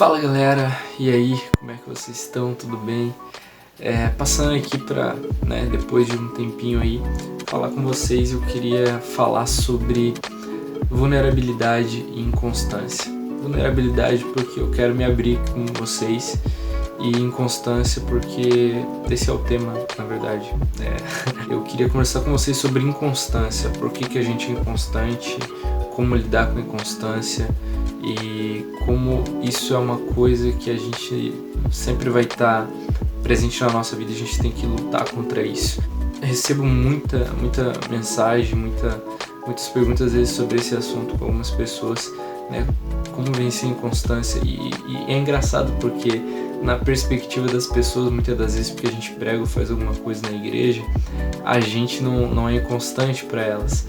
Fala galera, e aí, como é que vocês estão? Tudo bem? Passando aqui para, depois de um tempinho aí, falar com vocês, eu queria falar sobre vulnerabilidade e inconstância. Vulnerabilidade porque eu quero me abrir com vocês e inconstância porque esse é o tema, na verdade. Eu queria conversar com vocês sobre inconstância, por que a gente é inconstante, como lidar com a inconstância e como isso é uma coisa que a gente sempre vai estar presente na nossa vida e a gente tem que lutar contra isso. Eu recebo muita mensagem, muitas perguntas às vezes sobre esse assunto com algumas pessoas, como vencer a inconstância e é engraçado porque na perspectiva das pessoas, muitas das vezes porque a gente prega ou faz alguma coisa na igreja, a gente não é inconstante para elas,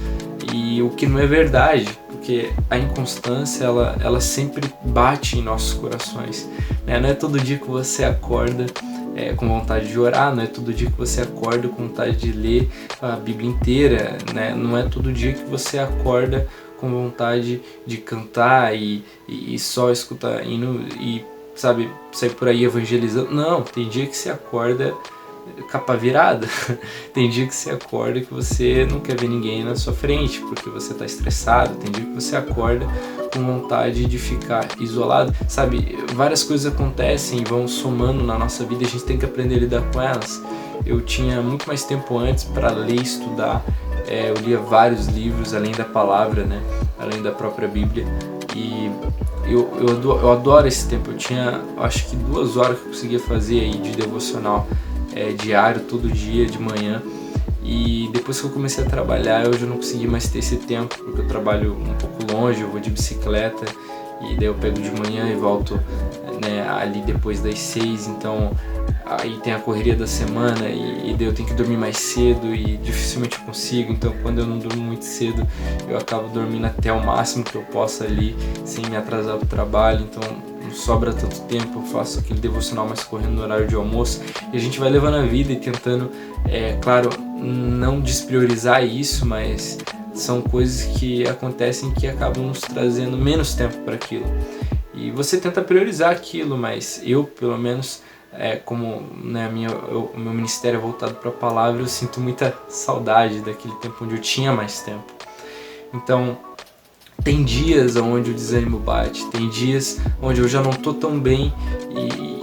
e o que não é verdade, porque a inconstância ela sempre bate em nossos corações, Não é todo dia que você acorda com vontade de orar, não é todo dia que você acorda com vontade de ler a Bíblia inteira, Não é todo dia que você acorda com vontade de cantar e só escutar hino e, sabe, sair por aí evangelizando. Não, tem dia que você acorda capa virada, tem dia que você acorda que você não quer ver ninguém na sua frente porque você está estressado, tem dia que você acorda com vontade de ficar isolado, sabe, várias coisas acontecem e vão somando na nossa vida e a gente tem que aprender a lidar com elas. Eu tinha muito mais tempo antes para ler e estudar, eu lia vários livros além da palavra, além da própria Bíblia, e eu adoro esse tempo. Eu tinha, acho que 2 horas que eu conseguia fazer aí de devocional diário, todo dia, de manhã, e depois que eu comecei a trabalhar eu já não consegui mais ter esse tempo, porque eu trabalho um pouco longe, eu vou de bicicleta, e daí eu pego de manhã e volto ali depois das 6, então aí tem a correria da semana e daí eu tenho que dormir mais cedo e dificilmente eu consigo, então quando eu não durmo muito cedo eu acabo dormindo até o máximo que eu posso ali, sem me atrasar pro trabalho, então não sobra tanto tempo, eu faço aquele devocional mais correndo no horário de almoço e a gente vai levando a vida e tentando, claro, não despriorizar isso, mas são coisas que acontecem que acabam nos trazendo menos tempo para aquilo. E você tenta priorizar aquilo, mas eu, pelo menos, como o meu ministério é voltado para a palavra, eu sinto muita saudade daquele tempo onde eu tinha mais tempo. Então, tem dias onde o desânimo bate, tem dias onde eu já não tô tão bem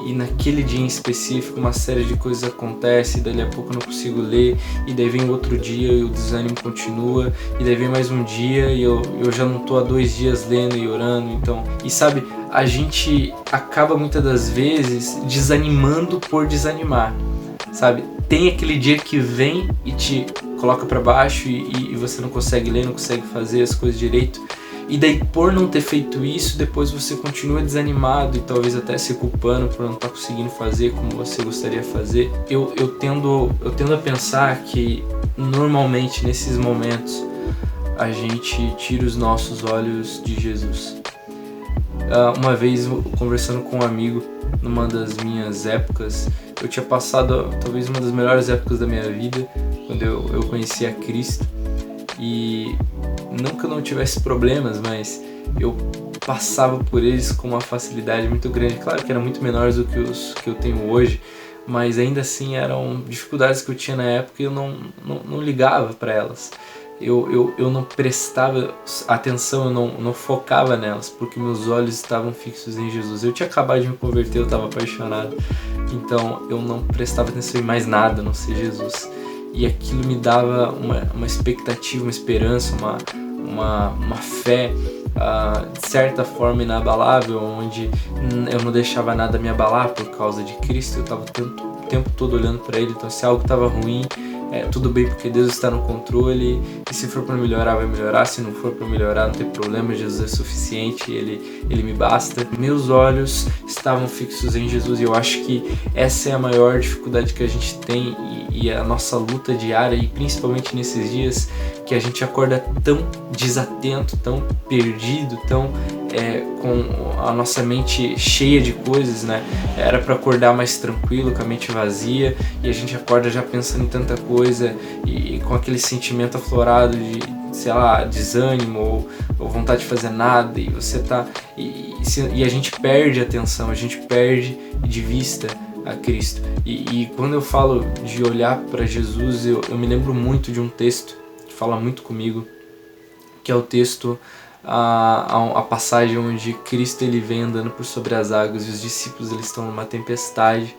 e naquele dia em específico uma série de coisas acontece, e dali a pouco eu não consigo ler, e daí vem outro dia e o desânimo continua, e daí vem mais um dia e eu já não tô há 2 dias lendo e orando, então, e sabe, a gente acaba muitas das vezes desanimando por desanimar, sabe? Tem aquele dia que vem e te coloca para baixo e você não consegue ler, não consegue fazer as coisas direito. E daí, por não ter feito isso, depois você continua desanimado e talvez até se culpando por não estar conseguindo fazer como você gostaria de fazer. Eu tendo a pensar que normalmente nesses momentos a gente tira os nossos olhos de Jesus. Uma vez, conversando com um amigo, numa das minhas épocas, eu tinha passado talvez uma das melhores épocas da minha vida, quando eu conheci a Cristo. E não que eu não tivesse problemas, mas eu passava por eles com uma facilidade muito grande. Claro que eram muito menores do que os que eu tenho hoje, mas ainda assim eram dificuldades que eu tinha na época e eu não ligava para elas. Eu não prestava atenção, eu não focava nelas, porque meus olhos estavam fixos em Jesus. Eu tinha acabado de me converter, eu estava apaixonado, então eu não prestava atenção em mais nada, a não ser Jesus. E aquilo me dava uma expectativa, uma esperança, uma fé, de certa forma inabalável, onde eu não deixava nada me abalar por causa de Cristo. Eu estava o tempo todo olhando para Ele, então se algo estava ruim, tudo bem, porque Deus está no controle, e se for para melhorar, vai melhorar, se não for para melhorar, não tem problema, Jesus é suficiente, Ele me basta. Meus olhos estavam fixos em Jesus, e eu acho que essa é a maior dificuldade que a gente tem e a nossa luta diária, e principalmente nesses dias que a gente acorda tão desatento, tão perdido, tão com a nossa mente cheia de coisas, Era para acordar mais tranquilo, com a mente vazia, e a gente acorda já pensando em tanta coisa e com aquele sentimento aflorado de sei lá, desânimo ou vontade de fazer nada, e você tá e a gente perde a atenção, a gente perde de vista a Cristo. E quando eu falo de olhar para Jesus, eu me lembro muito de um texto que fala muito comigo, que é o texto, a passagem onde Cristo ele vem andando por sobre as águas e os discípulos eles estão numa tempestade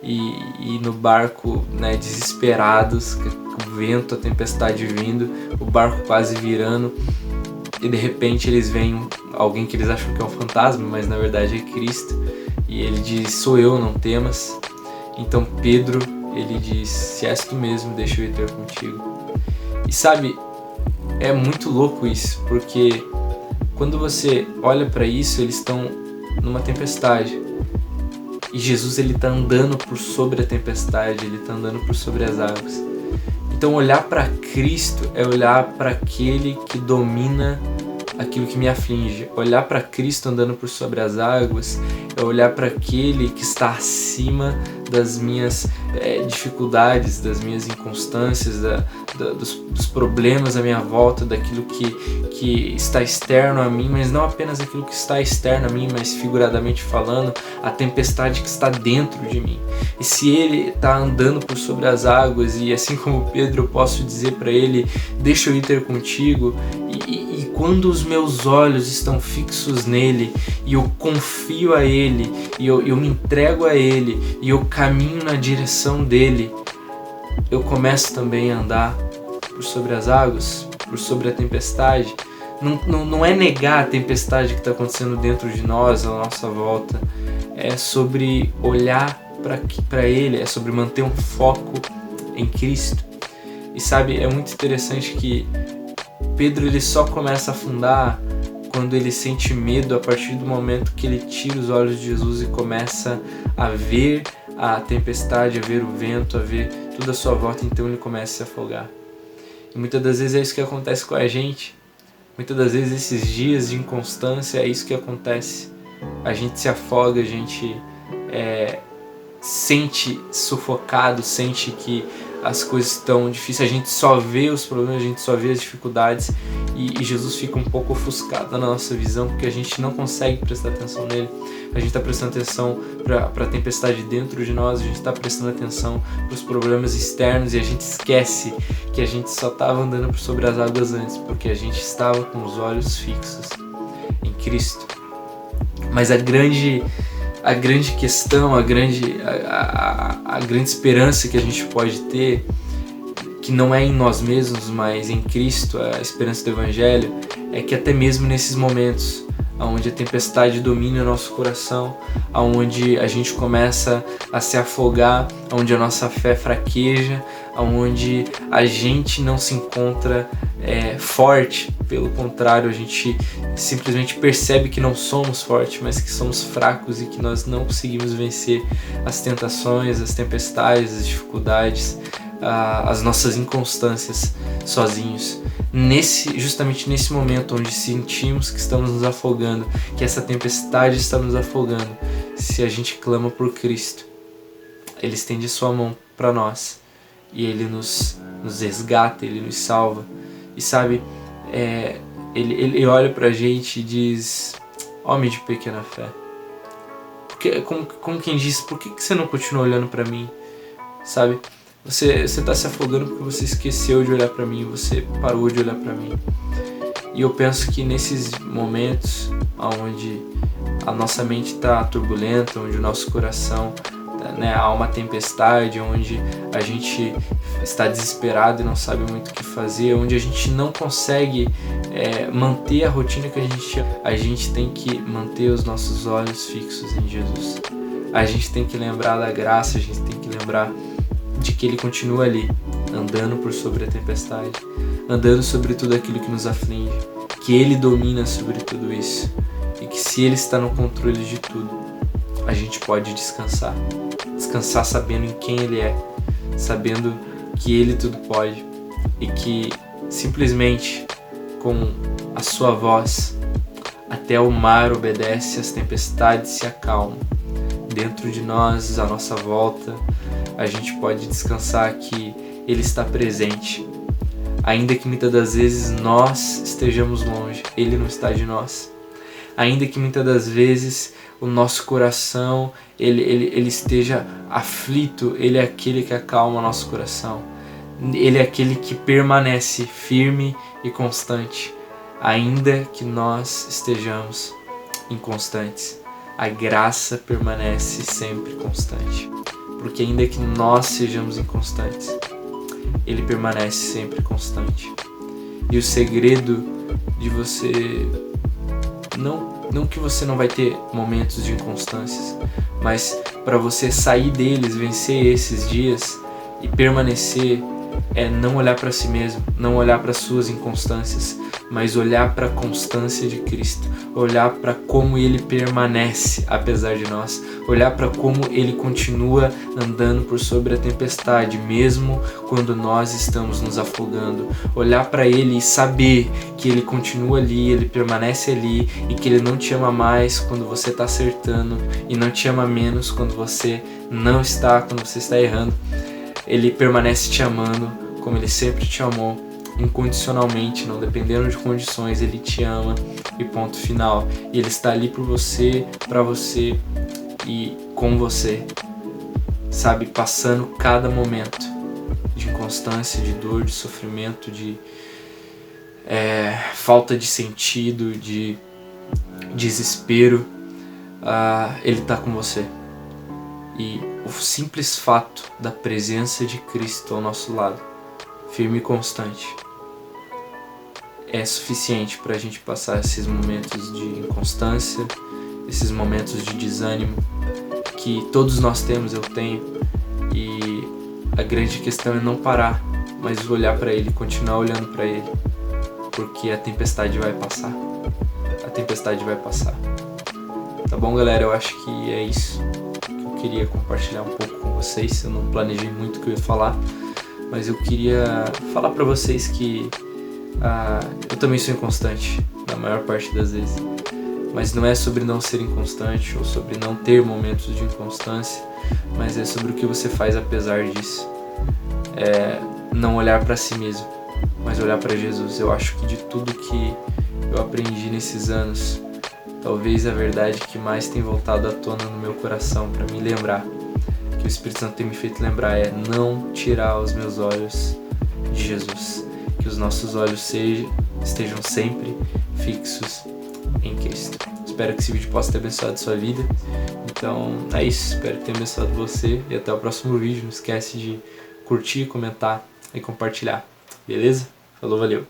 e no barco, né, desesperados, com o vento, a tempestade vindo, o barco quase virando, e de repente eles veem alguém que eles acham que é um fantasma, mas na verdade é Cristo, e ele diz: sou eu, não temas. Então Pedro, ele diz: se és tu mesmo, deixa eu ir ter contigo. E sabe, é muito louco isso, porque quando você olha para isso, eles estão numa tempestade e Jesus ele está andando por sobre a tempestade, ele está andando por sobre as águas. Então olhar para Cristo é olhar para aquele que domina aquilo que me aflige. Olhar para Cristo andando por sobre as águas é olhar para aquele que está acima das minhas dificuldades, das minhas inconstâncias, dos problemas à minha volta, daquilo que está externo a mim, mas não apenas aquilo que está externo a mim, mas figuradamente falando, a tempestade que está dentro de mim. E se ele está andando por sobre as águas, e assim como Pedro eu posso dizer para ele: deixa eu ir ter contigo, e quando os meus olhos estão fixos nele, e eu confio a ele, e eu me entrego a ele, e eu caminho na direção dele, eu começo também a andar por sobre as águas, por sobre a tempestade. Não é negar a tempestade que está acontecendo dentro de nós, à nossa volta. É sobre olhar para ele, é sobre manter um foco em Cristo. E sabe, é muito interessante que Pedro ele só começa a afundar quando ele sente medo, a partir do momento que ele tira os olhos de Jesus e começa a ver a tempestade, a ver o vento, a ver tudo à sua volta, então ele começa a se afogar. E muitas das vezes é isso que acontece com a gente. Muitas das vezes esses dias de inconstância é isso que acontece. A gente se afoga, a gente sente sufocado, sente que as coisas estão difíceis, a gente só vê os problemas, a gente só vê as dificuldades, e Jesus fica um pouco ofuscado na nossa visão, porque a gente não consegue prestar atenção nele. A gente está prestando atenção para a tempestade dentro de nós, a gente está prestando atenção para os problemas externos, e a gente esquece que a gente só estava andando por sobre as águas antes, porque a gente estava com os olhos fixos em Cristo. Mas a grande questão, a grande esperança que a gente pode ter, que não é em nós mesmos, mas em Cristo, a esperança do Evangelho, é que até mesmo nesses momentos onde a tempestade domina o nosso coração, onde a gente começa a se afogar, onde a nossa fé fraqueja, onde a gente não se encontra forte, pelo contrário, a gente simplesmente percebe que não somos fortes, mas que somos fracos e que nós não conseguimos vencer as tentações, as tempestades, as dificuldades, as nossas inconstâncias sozinhos. Justamente nesse momento onde sentimos que estamos nos afogando, que essa tempestade está nos afogando, se a gente clama por Cristo, Ele estende sua mão para nós e Ele nos resgata, Ele nos salva. E sabe, ele olha pra gente e diz: homem de pequena fé. Porque, como quem diz, por que você não continua olhando pra mim? Sabe, você está se afogando porque você esqueceu de olhar pra mim, você parou de olhar pra mim. E eu penso que nesses momentos onde a nossa mente está turbulenta, onde o nosso coração, há uma tempestade, onde a gente está desesperado e não sabe muito o que fazer, onde a gente não consegue manter a rotina que a gente tem que manter os nossos olhos fixos em Jesus. A gente tem que lembrar da graça, a gente tem que lembrar de que Ele continua ali, andando por sobre a tempestade, andando sobre tudo aquilo que nos aflige, que Ele domina sobre tudo isso, e que se Ele está no controle de tudo, a gente pode descansar sabendo em quem Ele é, sabendo que Ele tudo pode, e que simplesmente com a sua voz até o mar obedece, as tempestades se acalmam. Dentro de nós, à nossa volta, a gente pode descansar que Ele está presente. Ainda que muitas das vezes nós estejamos longe, Ele não está de nós. Ainda que muitas das vezes o nosso coração ele esteja aflito, Ele é aquele que acalma o nosso coração. Ele é aquele que permanece firme e constante, ainda que nós estejamos inconstantes. A graça permanece sempre constante, porque ainda que nós sejamos inconstantes, Ele permanece sempre constante. E o segredo de você, não que você não vai ter momentos de inconstâncias, mas para você sair deles, vencer esses dias e permanecer, é não olhar para si mesmo, não olhar para suas inconstâncias, mas olhar para a constância de Cristo, olhar para como Ele permanece apesar de nós, olhar para como Ele continua andando por sobre a tempestade, mesmo quando nós estamos nos afogando, olhar para Ele e saber que Ele continua ali, Ele permanece ali e que Ele não te ama mais quando você está acertando e não te ama menos quando você não está, quando você está errando. Ele permanece te amando como Ele sempre te amou, incondicionalmente, não dependendo de condições. Ele te ama e ponto final. E Ele está ali por você, para você e com você, sabe, passando cada momento de inconstância, de dor, de sofrimento, de falta de sentido, de desespero. Ele está com você. E o simples fato da presença de Cristo ao nosso lado, firme e constante, é suficiente para a gente passar esses momentos de inconstância, esses momentos de desânimo que todos nós temos, eu tenho. E a grande questão é não parar, mas olhar para Ele, continuar olhando para Ele, porque a tempestade vai passar. A tempestade vai passar. Tá bom, galera? Eu acho que é isso. Queria compartilhar um pouco com vocês. Eu não planejei muito o que eu ia falar, mas eu queria falar para vocês que eu também sou inconstante na maior parte das vezes, mas não é sobre não ser inconstante ou sobre não ter momentos de inconstância, mas é sobre o que você faz apesar disso. Não olhar para si mesmo, mas olhar para Jesus. Eu acho que de tudo que eu aprendi nesses anos, talvez a verdade que mais tem voltado à tona no meu coração para me lembrar, que o Espírito Santo tem me feito lembrar, é não tirar os meus olhos de Jesus. Que os nossos olhos estejam sempre fixos em Cristo. Espero que esse vídeo possa ter abençoado a sua vida. Então é isso, espero que tenha abençoado você e até o próximo vídeo. Não esquece de curtir, comentar e compartilhar. Beleza? Falou, valeu!